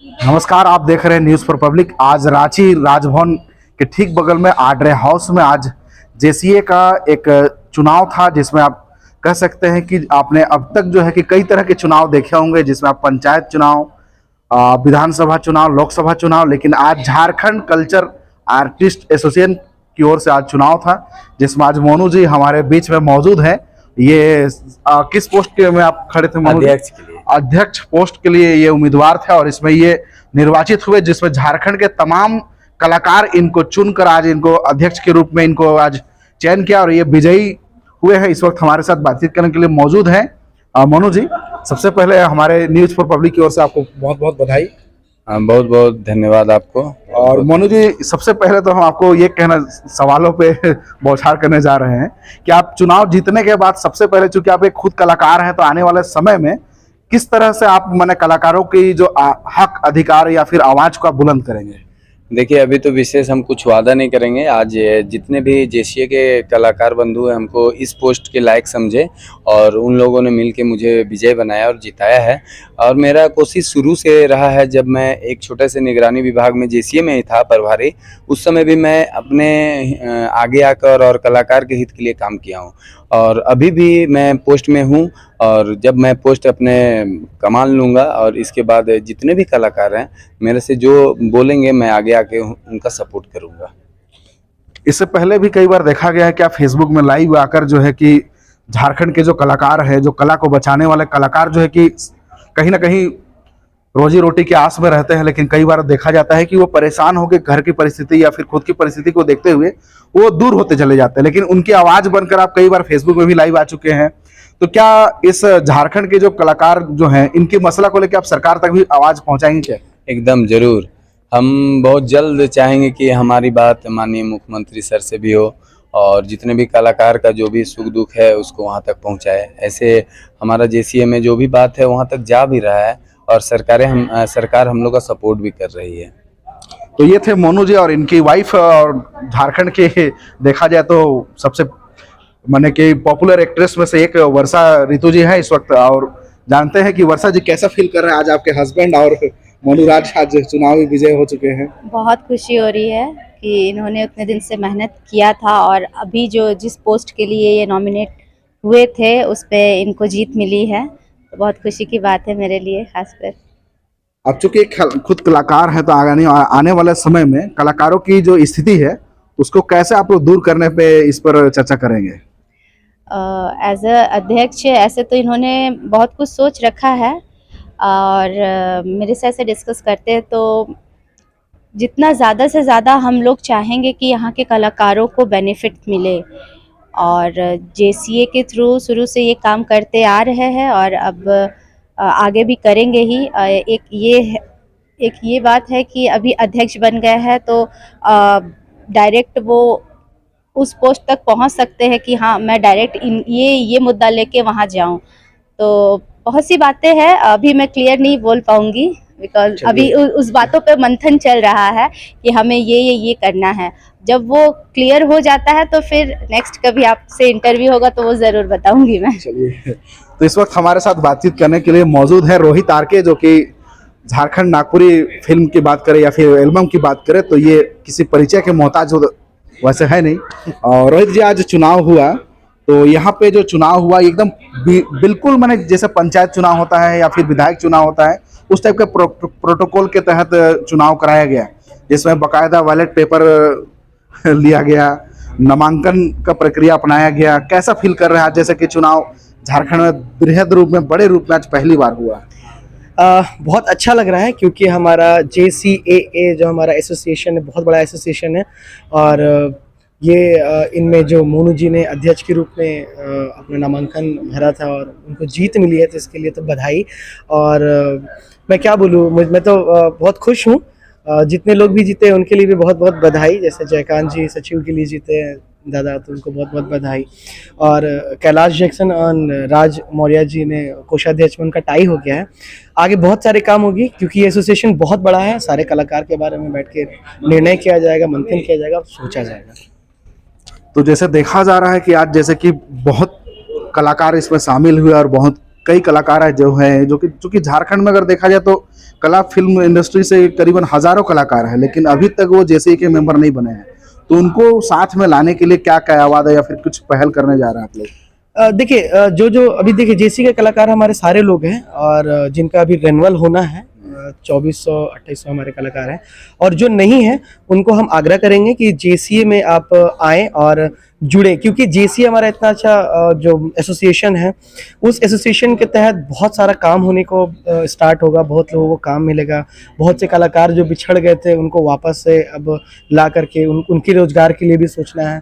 नमस्कार, आप देख रहे हैं न्यूज़ फॉर पब्लिक। आज रांची राजभवन के ठीक बगल में आडरे हाउस में आज जेसीए का एक चुनाव था, जिसमें आप कह सकते हैं कि आपने अब तक जो है कि कई तरह के चुनाव देखे होंगे, जिसमें आप पंचायत चुनाव, विधानसभा चुनाव, लोकसभा चुनाव, लेकिन आज झारखंड कल्चर आर्टिस्ट एसोसिएशन की ओर से आज चुनाव था, जिसमें आज मोनू जी हमारे बीच में मौजूद हैं। ये किस पोस्ट के में आप खड़े थे मोनू? अध्यक्ष के लिए। अध्यक्ष पोस्ट के लिए ये उम्मीदवार थे और इसमें ये निर्वाचित हुए, जिसमें झारखंड के तमाम कलाकार इनको चुनकर आज इनको अध्यक्ष के रूप में इनको आज चयन किया और ये विजयी हुए हैं। इस वक्त हमारे साथ बातचीत करने के लिए मौजूद हैं मोनू जी। सबसे पहले हमारे न्यूज़ फॉर पब्लिक की ओर से आपको बहुत बहुत बधाई। बहुत बहुत धन्यवाद आपको। और मोनू जी, सबसे पहले तो हम आपको ये कहना, सवालों पे बौछार करने जा रहे हैं कि आप चुनाव जीतने के बाद सबसे पहले, चूंकि आप एक खुद कलाकार हैं, तो आने वाले समय में किस तरह से आप माने कलाकारों की जो हक अधिकार या फिर आवाज को आप बुलंद करेंगे? देखिए, अभी तो विशेष हम कुछ वादा नहीं करेंगे। आज जितने भी जेसीए के कलाकार बंधु हैं हमको इस पोस्ट के लायक समझे और उन लोगों ने मिलके मुझे विजय बनाया और जिताया है। और मेरा कोशिश शुरू से रहा है, जब मैं एक छोटे से निगरानी विभाग में जेसीए में ही था प्रभारी, उस समय भी मैं अपने आगे आकर और कलाकार के हित के लिए काम किया हूँ और अभी भी मैं पोस्ट में हूँ। और जब मैं पोस्ट अपने कमान लूँगा और इसके बाद जितने भी कलाकार हैं मेरे से जो बोलेंगे, मैं आगे आके उनका सपोर्ट करूँगा। इससे पहले भी कई बार देखा गया है कि आप फेसबुक में लाइव आकर जो है कि झारखंड के जो कलाकार हैं, जो कला को बचाने वाले कलाकार जो है कि कहीं ना कहीं रोजी रोटी की आस में रहते हैं, लेकिन कई बार देखा जाता है कि वो परेशान होकर घर की परिस्थिति या फिर खुद की परिस्थिति को देखते हुए वो दूर होते चले जाते हैं, लेकिन उनकी आवाज बनकर आप कई बार फेसबुक में भी लाइव आ चुके हैं। तो क्या इस झारखंड के जो कलाकार जो हैं, इनकी मसला को लेकर आप सरकार तक भी आवाज पहुंचाएंगे क्या? एकदम जरूर। हम बहुत जल्द चाहेंगे कि हमारी बात माननीय मुख्यमंत्री सर से भी हो और जितने भी कलाकार का जो भी सुख दुख है उसको वहाँ तक पहुँचाए। ऐसे हमारा जेसीए में जो भी बात है वहाँ तक जा भी रहा है और सरकार हम लोग का सपोर्ट भी कर रही है। तो ये थे मोनू जी और इनकी वाइफ। और झारखंड के देखा जाए तो सबसे माने कि पॉपुलर एक्ट्रेस में से एक वर्षा ऋतु जी है इस वक्त, और जानते हैं कि वर्षा जी कैसा फील कर रहे हैं आज आपके हस्बैंड और मोनू राज आज चुनावी विजय हो चुके हैं? बहुत खुशी हो रही है कि इन्होंने उतने दिन से मेहनत किया था और अभी जो जिस पोस्ट के लिए ये नॉमिनेट हुए थे उस पे इनको जीत मिली है, तो बहुत खुशी की बात है मेरे लिए खासकर। अब चूंकि खुद कलाकार हैं, तो आने वाले समय में कलाकारों की जो स्थिति है उसको कैसे आप लोग दूर करने पे इस पर चर्चा करेंगे? एज अ अध्यक्ष ऐसे तो इन्होंने बहुत कुछ सोच रखा है और मेरे से ऐसे डिस्कस करते हैं, तो जितना ज़्यादा से ज़्यादा हम लोग चाहेंगे कि यहाँ के कलाकारों को बेनिफिट मिले और जेसीए के थ्रू शुरू से ये काम करते आ रहे हैं और अब आगे भी करेंगे ही। एक ये बात है कि अभी अध्यक्ष बन गए हैं तो डायरेक्ट वो उस पोस्ट तक पहुंच सकते हैं कि हाँ मैं डायरेक्ट ये मुद्दा लेके वहां जाऊं। तो बहुत सी बातें हैं, अभी मैं क्लियर नहीं बोल पाऊंगी बिकॉज अभी उस बातों पे मंथन चल रहा है कि हमें ये करना है। जब वो क्लियर हो जाता है तो फिर नेक्स्ट कभी आपसे इंटरव्यू होगा तो वो जरूर बताऊंगी मैं। चलिए, तो इस वक्त हमारे साथ बातचीत करने के लिए मौजूद है रोहित आर्के, जो कि झारखंड नागपुरी फिल्म की बात करें या फिर एल्बम की बात करें तो ये किसी परिचय के मोहताज वैसे है नहीं। और रोहित जी, आज चुनाव हुआ तो यहाँ पे जो चुनाव हुआ एकदम बिल्कुल मैंने जैसे पंचायत चुनाव होता है या फिर विधायक चुनाव होता है उस टाइप के प्रोटोकॉल के तहत चुनाव कराया गया, जिसमें बाकायदा बैलेट पेपर लिया गया, नामांकन का प्रक्रिया अपनाया गया। कैसा फील कर रहे हैं आज, जैसे कि चुनाव झारखंड में बृहद रूप में, बड़े रूप में आज पहली बार हुआ? बहुत अच्छा लग रहा है क्योंकि हमारा JCAA जो हमारा एसोसिएशन है बहुत बड़ा एसोसिएशन है और ये इनमें जो मोनू जी ने अध्यक्ष के रूप में अपना नामांकन भरा था और उनको जीत मिली है, तो इसके लिए तो बधाई। और मैं क्या बोलूँ, मैं तो बहुत खुश हूँ। जितने लोग भी जीते उनके लिए भी बहुत बहुत बधाई। जैसे जयकांत जी सचिव के लिए जीते दादा, तो उनको बहुत बहुत बधाई। और कैलाश जैक्सन और राज मौर्य जी ने कोषाध्यक्ष में उनका टाई हो गया है। आगे बहुत सारे काम होगी क्योंकि ये एसोसिएशन बहुत बड़ा है, सारे कलाकार के बारे में बैठ के निर्णय किया जाएगा, मंथन किया जाएगा, सोचा जाएगा। तो जैसे देखा जा रहा है कि आज जैसे कि बहुत कलाकार इसमें शामिल हुए और बहुत कई कलाकार हैं जो कि झारखंड में अगर देखा जाए तो कला फिल्म इंडस्ट्री से करीबन हजारों कलाकार हैं, लेकिन अभी तक वो जेसीए के मेंबर नहीं बने हैं। तो उनको साथ में लाने के लिए क्या क्या वादा या फिर कुछ पहल करने जा रहे हैं आप लोग? देखिए जो अभी देखिए जेसी के कलाकार हमारे सारे लोग हैं, और जिनका अभी रेनुअल होना है 2400-2800 हमारे कलाकार हैं, और जो नहीं है उनको हम आग्रह करेंगे कि जेसीए में आप आएँ और जुड़े, क्योंकि जेसीए हमारा इतना अच्छा जो एसोसिएशन है, उस एसोसिएशन के तहत बहुत सारा काम होने को स्टार्ट होगा, बहुत लोगों को काम मिलेगा, बहुत से कलाकार जो बिछड़ गए थे उनको वापस से अब ला करके उनके रोजगार के लिए भी सोचना है।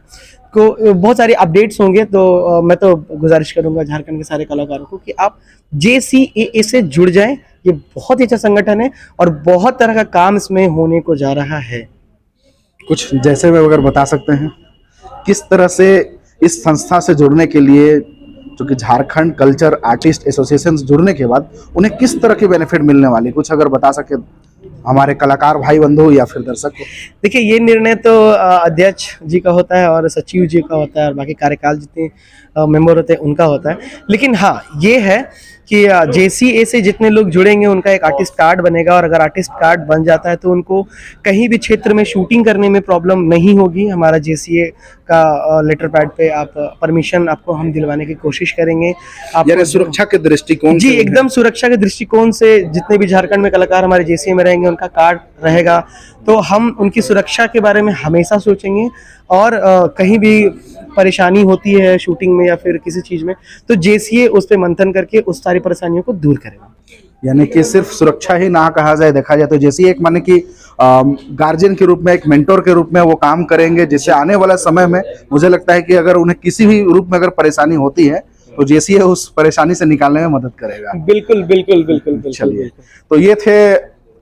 को बहुत सारे अपडेट्स होंगे, तो मैं तो गुजारिश करूंगा झारखंड के सारे कलाकारों को कि आप JCAA से जुड़ जाएं। ये बहुत ही अच्छा संगठन है और बहुत तरह का काम इसमें होने को जा रहा है। कुछ जैसे में अगर बता सकते हैं किस तरह से इस संस्था से जुड़ने के लिए, जो कि झारखंड कल्चर आर्टिस्ट एसोसिएशन जुड़ने के बाद उन्हें किस तरह के बेनिफिट मिलने वाले, कुछ अगर बता सके हमारे कलाकार भाई बंधु या फिर दर्शक को? देखिए, ये निर्णय तो अध्यक्ष जी का होता है और सचिव जी का होता है और बाकी कार्यकाल जितने मेंबर होते हैं उनका होता है। लेकिन हाँ, ये है कि JCA से जितने लोग जुड़ेंगे उनका एक आर्टिस्ट कार्ड बनेगा, और अगर आर्टिस्ट कार्ड बन जाता है तो उनको कहीं भी क्षेत्र में शूटिंग करने में प्रॉब्लम नहीं होगी। हमारा JCA का लेटर पैड पे आप परमिशन आपको हम दिलवाने की कोशिश करेंगे। यानी सुरक्षा के दृष्टिकोण जी, एकदम सुरक्षा के दृष्टिकोण से जितने भी झारखंड में कलाकार हमारे JCA में रहेंगे उनका कार्ड रहेगा, तो हम उनकी सुरक्षा के बारे में हमेशा सोचेंगे। और कहीं भी परेशानी होती है शूटिंग में या फिर किसी चीज़ में, तो JCA उस पर मंथन करके उस सारी परेशानियों को दूर करेगा। यानी कि सिर्फ सुरक्षा ही ना कहा जाए, देखा जाए तो JCA एक माने कि गार्जियन के रूप में, एक मेंटोर के रूप में वो काम करेंगे, जिससे आने वाला समय में मुझे लगता है कि अगर उन्हें किसी भी रूप में अगर परेशानी होती है तो JCA उस परेशानी से निकालने में मदद करेगा। बिल्कुल बिल्कुल बिल्कुल। चलिए, तो ये थे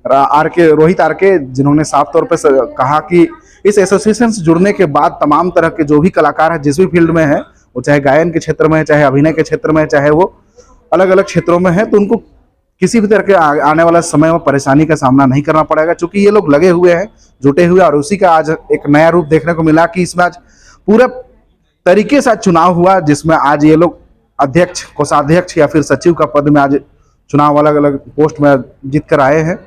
रोहित आर.के, जिन्होंने साफ तौर पे कहा कि इस एसोसिएशन से जुड़ने के बाद तमाम तरह के जो भी कलाकार हैं जिस भी फील्ड में है, वो चाहे गायन के क्षेत्र में है, चाहे अभिनय के क्षेत्र में है, चाहे वो अलग अलग क्षेत्रों में है, तो उनको किसी भी तरह के आने वाला समय में परेशानी का सामना नहीं करना पड़ेगा, क्योंकि ये लोग लगे हुए हैं, जुटे हुए, और उसी का आज एक नया रूप देखने को मिला कि इसमें आज पूरे तरीके से चुनाव हुआ, जिसमें आज ये लोग अध्यक्ष, कोषाध्यक्ष या फिर सचिव का पद में आज चुनाव अलग अलग पोस्ट में जीत कर आए हैं।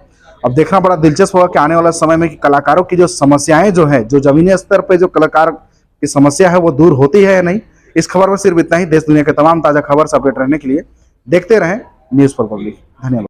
अब देखना बड़ा दिलचस्प होगा कि आने वाला समय में कि कलाकारों की जो समस्याएं जो है, जो जमीनी स्तर पे जो कलाकार की समस्या है वो दूर होती है या नहीं। इस खबर में सिर्फ इतना ही। देश दुनिया के तमाम ताजा खबर से अपडेट रहने के लिए देखते रहें न्यूज़ फॉर पब्लिक। धन्यवाद।